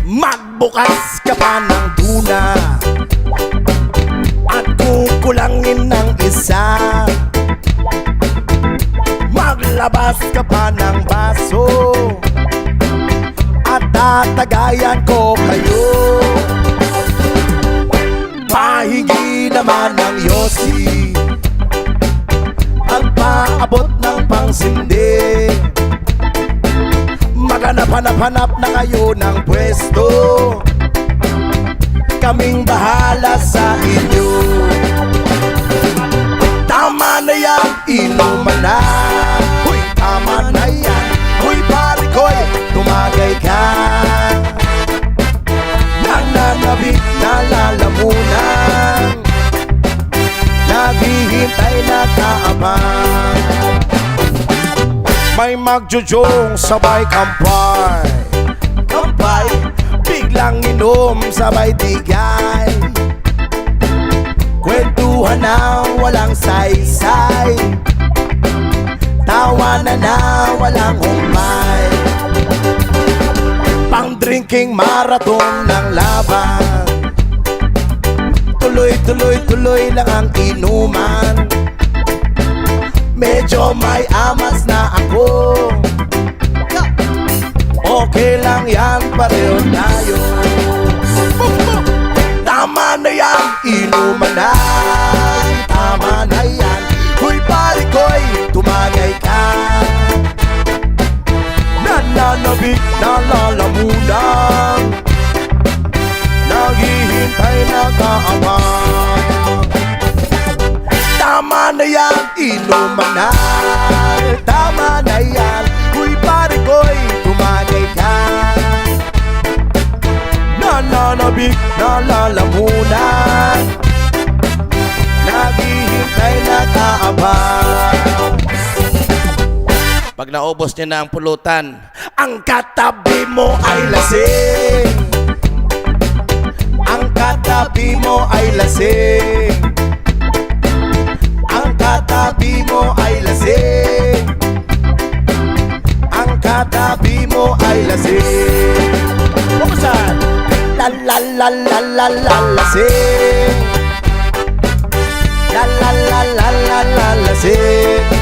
Magbukas ka pa ng tuna at kukulangin ng isa. Maglabas ka pa ng baso at tatagayan ko kayo. Pahingi naman ng yosi ang paabot ng pangsindi. Maghanap-hanap na kayo ng pwesto, kaming bahala sa inyo. Tama na yan, inuman na. Huy, tama na yan. Huy, pare ko'y tumagay ka. Nananabik na lalamunan, naghihintay na kaabang. May magjujong sabay kampay, kampay, biglang inom sabay tigay. Kwentuhan na walang saysay, tawanan na walang humay. Pang-drinking marathon ng laban, tuloy-tuloy-tuloy lang ang inuman. Medyo may amas na ako, okay lang yan, pareho tayo. Tama na yan, inuman na. Tama na yan, huy pare ko'y tumagay ka. Nananabik na lalamunan, naghihintay na kaabang. Tama na yan, inuman na. Tama na yan, huy pare ko'y tumagay ka. Nananabik na lalamunan, naghihintay na kaabang. Pag naubos niya na ang pulutan, ang katabi mo ay lasing. Ang katabi mo ay lasing. Ang katabi mo ay lasing. Ang katabi mo ay lasing. Bumusan! La la la la la la lasing. La la la la la la lasing.